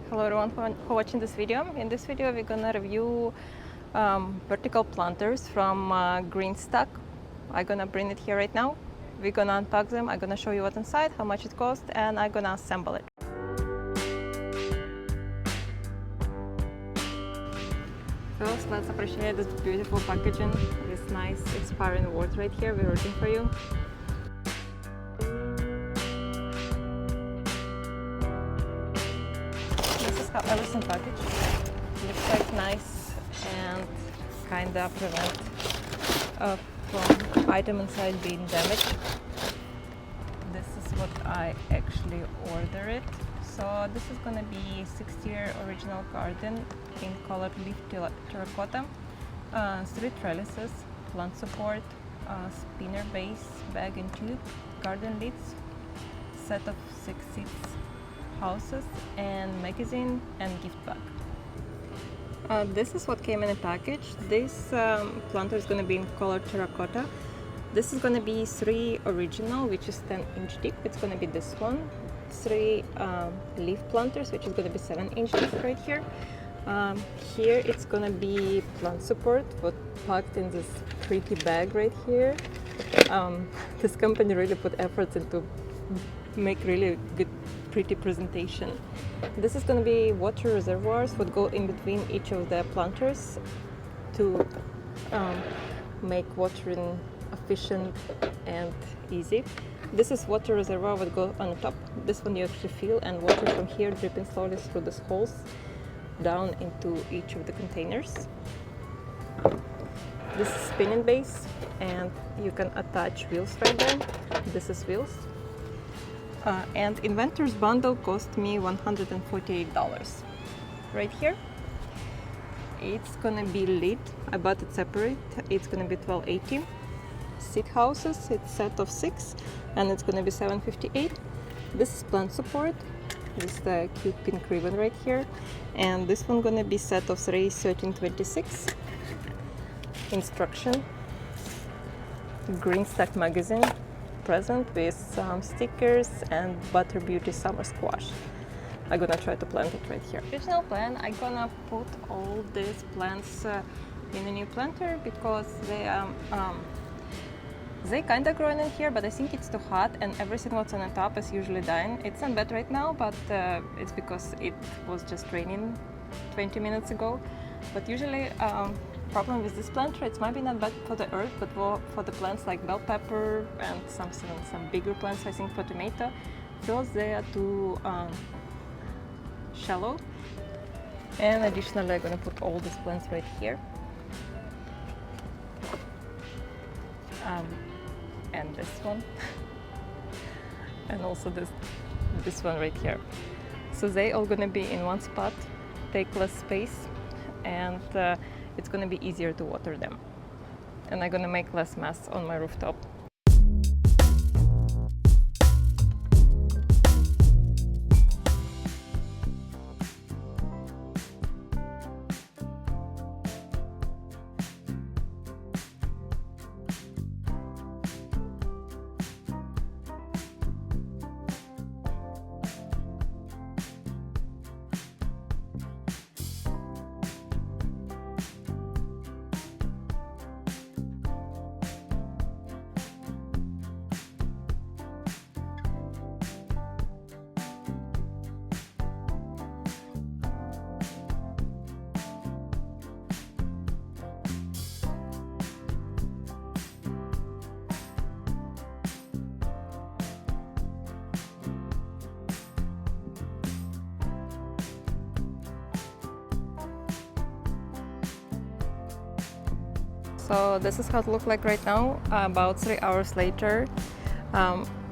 Hello everyone for watching this video. In this video we're gonna review vertical planters from GreenStalk. I'm gonna bring it here right now. We're gonna unpack them. I'm gonna show you what's inside, how much it costs, and I'm gonna assemble it. First, let's appreciate this beautiful packaging, this nice inspiring words right here. We're rooting for you. This is how everything packaged. Looks like nice and kinda prevent from item inside being damaged. This is what I actually ordered. So this is gonna be 6-tier original garden in colored leaf terracotta, 3 trellises, plant support, spinner base, bag and tube, garden lids, set of 6 seats, houses, and magazine and gift bag. This is what came in a package. This planter is going to be in color terracotta. This is going to be 3 original, which is 10-inch deep. It's going to be this one. 3 leaf planters, which is going to be 7-inch deep right here. Here it's going to be plant support, but packed in this pretty bag right here. This company really put efforts into make really good pretty presentation. This is going to be water reservoirs would go in between each of the planters to make watering efficient and easy. This is water reservoir would go on the top. This one you actually feel, and water from here dripping slowly through these holes down into each of the containers. This is spinning base, and you can attach wheels right there. This is wheels. And Inventor's bundle cost me $148 right here. It's gonna be lid. I bought it separate. It's gonna be $12.80. Seat houses, it's set of 6, and it's gonna be $7.58. This is plant support. This is the cute pink ribbon right here, and this one gonna be set of 3, $13.26. Instruction. GreenStalk magazine. Present with some stickers and Butter Beauty Summer Squash. I'm gonna try to plant it right here. Original plan, I'm gonna put all these plants in a new planter because they kinda growing in here, but I think it's too hot and everything what's on the top is usually dying. It's in bed right now, but it's because it was just raining 20 minutes ago. But usually problem with this planter, it might be not bad for the earth, but for the plants like bell pepper and some bigger plants, I think for tomato, those they are too shallow. And additionally, I'm gonna put all these plants right here, and this one, and also this one right here. So they all gonna be in one spot, take less space, and it's going to be easier to water them, and I'm going to make less mess on my rooftop. So this is how it looks like right now. About 3 hours later,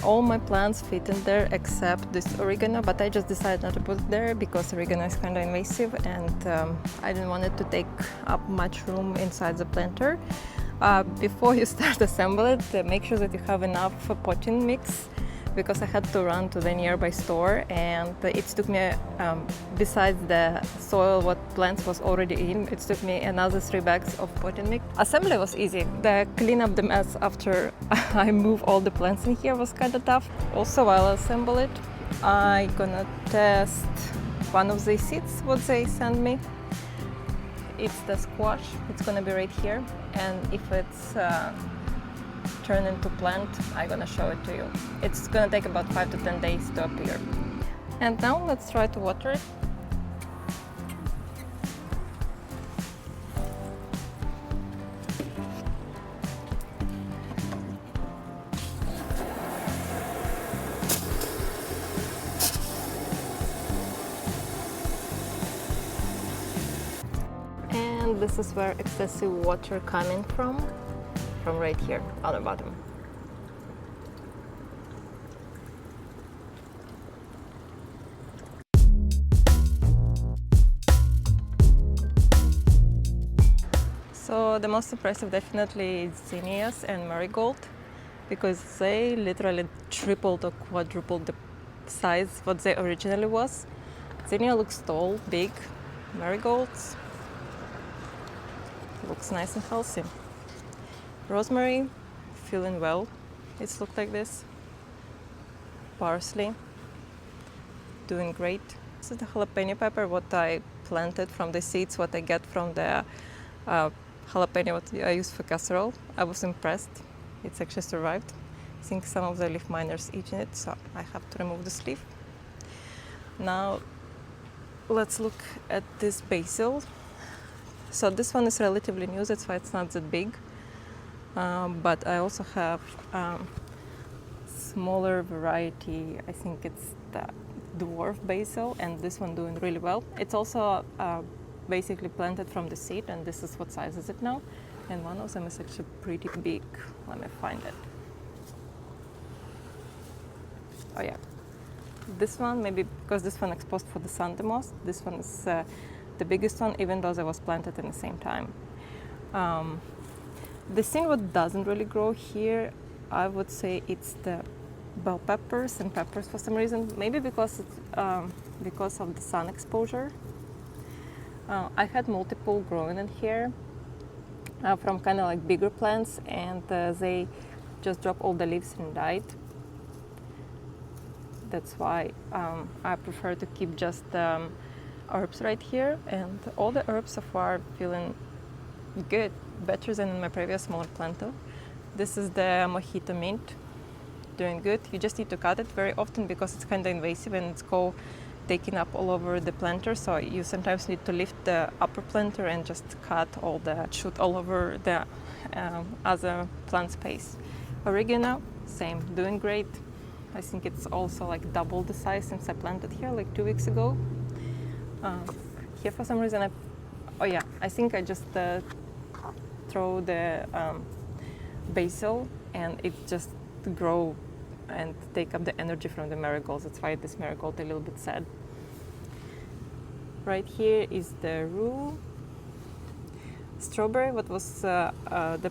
all my plants fit in there except this oregano, but I just decided not to put it there because oregano is kind of invasive, and I didn't want it to take up much room inside the planter. Before you start assembling it, make sure that you have enough potting mix, because I had to run to the nearby store, and it took me, besides the soil what plants was already in, it took me another 3 bags of potting mix. Assembly was easy. The clean up the mess after I move all the plants in here was kind of tough. Also, while I assemble it, I'm gonna test one of the seeds what they sent me. It's the squash. It's gonna be right here, and if it's turned into plant, I'm gonna show it to you. It's gonna take about 5 to 10 days to appear. And now let's try to water it. And this is where excessive water coming from right here on the bottom. So the most impressive definitely is zinnias and marigold, because they literally tripled or quadrupled the size what they originally was. Zinnia looks tall, big. Marigolds looks nice and healthy. Rosemary, feeling well. It's looked like this. Parsley, doing great. This is the jalapeno pepper, what I planted from the seeds, what I get from the jalapeno what I use for casserole. I was impressed. It's actually survived. I think some of the leaf miners eating it, so I have to remove this leaf. Now let's look at this basil. So this one is relatively new, that's why it's not that big. But I also have smaller variety. I think it's the dwarf basil, and this one doing really well. It's also basically planted from the seed, and this is what size is it now. And one of them is actually pretty big. Let me find it. Oh yeah, this one, maybe because this one exposed for the sun the most, this one is the biggest one, even though they was planted in the same time. The thing what doesn't really grow here, I would say it's the bell peppers and peppers for some reason. Maybe because of the sun exposure. I had multiple growing in here from kind of like bigger plants, and they just dropped all the leaves and died. That's why I prefer to keep just herbs right here, and all the herbs so far feeling good, better than in my previous smaller planter. This is the mojito mint, doing good. You just need to cut it very often because it's kind of invasive and it's taking up all over the planter, so you sometimes need to lift the upper planter and just cut all the shoot all over the other plant space. Oregano, same, doing great. I think it's also like double the size since I planted here like 2 weeks ago. Here for some reason I think I just throw the basil and it just grow and take up the energy from the marigolds. That's why this marigold a little bit sad. Right here is the rue. Strawberry, what was the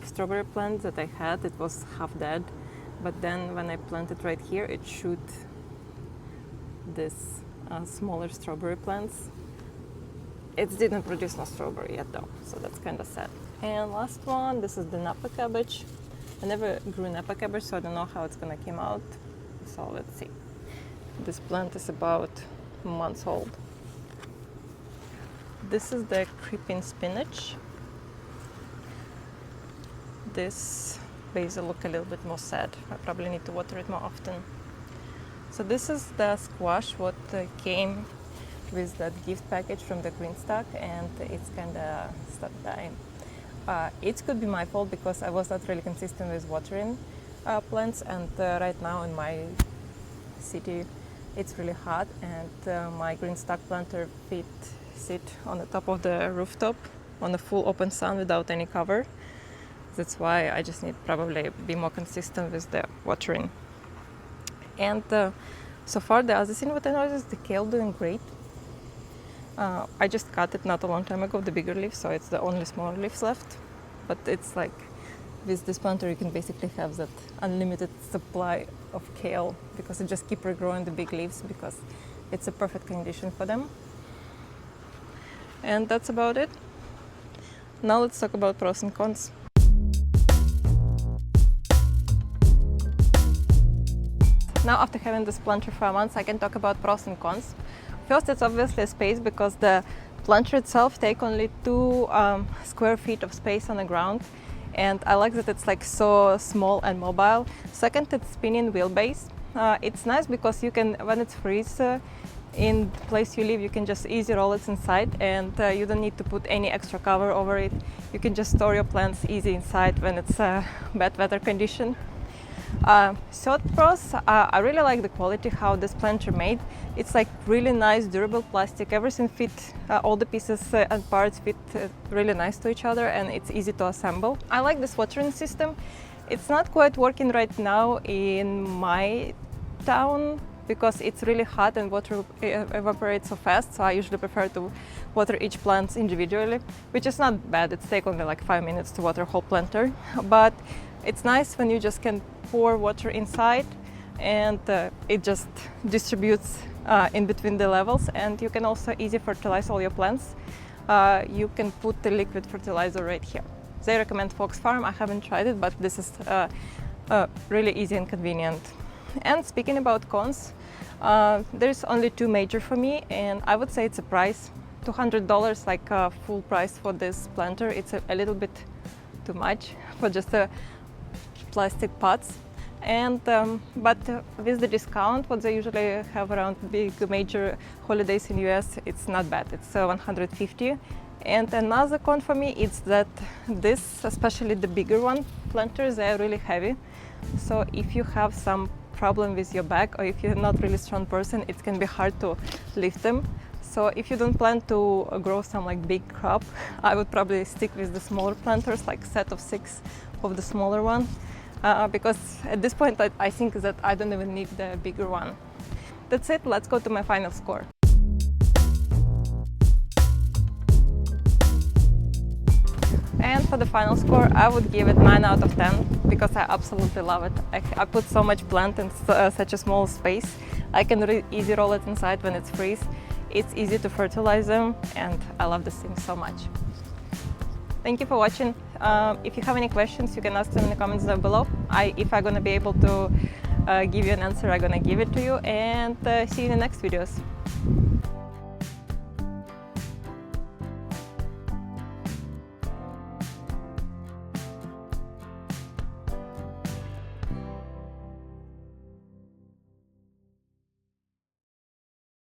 strawberry plant that I had, it was half dead. But then when I planted right here, it shoot this smaller strawberry plants. It didn't produce no strawberry yet though, so that's kind of sad. And last one, this is the Napa cabbage. I never grew Napa cabbage, so I don't know how it's gonna come out. So let's see. This plant is about months old. This is the creeping spinach. This basil look a little bit more sad. I probably need to water it more often. So this is the squash what came with that gift package from the GreenStalk, and it's kind of stopped dying. It could be my fault because I was not really consistent with watering plants, and right now in my city it's really hot, and my GreenStalk planter sit on the top of the rooftop on the full open sun without any cover. That's why I just need probably be more consistent with the watering. And so far the other thing what I noticed is the kale doing great. I just cut it not a long time ago, the bigger leaves, so it's the only smaller leaves left. But it's like with this planter you can basically have that unlimited supply of kale because it just keep regrowing the big leaves because it's a perfect condition for them. And that's about it. Now let's talk about pros and cons. Now after having this planter for a month, I can talk about pros and cons. First, it's obviously space because the planter itself takes only 2 square feet of space on the ground, and I like that it's like so small and mobile. Second, it's spinning wheelbase. It's nice because you can, when it's freeze in the place you live, you can just easy roll it inside, and you don't need to put any extra cover over it. You can just store your plants easy inside when it's bad weather condition. Third pros, I really like the quality how this planter made. It's like really nice durable plastic, everything fit, all the pieces and parts fit really nice to each other, and it's easy to assemble. I like this watering system. It's not quite working right now in my town because it's really hot and water evaporates so fast, so I usually prefer to water each plant individually, which is not bad. It takes only like 5 minutes to water whole planter, but it's nice when you just can pour water inside and it just distributes in between the levels, and you can also easy fertilize all your plants. You can put the liquid fertilizer right here. They recommend Fox Farm. I haven't tried it, but this is really easy and convenient. And speaking about cons, there's only 2 major for me, and I would say it's a price. $200, like a full price for this planter. It's a little bit too much for just a plastic pots. And but with the discount, what they usually have around big major holidays in US, it's not bad. It's $150. And another con for me is that this, especially the bigger one planters, they are really heavy. So if you have some problem with your back, or if you're not really strong person, it can be hard to lift them. So if you don't plan to grow some like big crop, I would probably stick with the smaller planters, like set of 6 of the smaller one, because at this point I think that I don't even need the bigger one. That's it. Let's go to my final score. And for the final score, I would give it 9 out of 10 because I absolutely love it. I put so much plant in such a small space. I can really easy roll it inside when it's freeze. It's easy to fertilize them, and I love this thing so much. Thank you for watching. If you have any questions, you can ask them in the comments down below. If I'm gonna be able to give you an answer, I'm gonna give it to you, and see you in the next videos.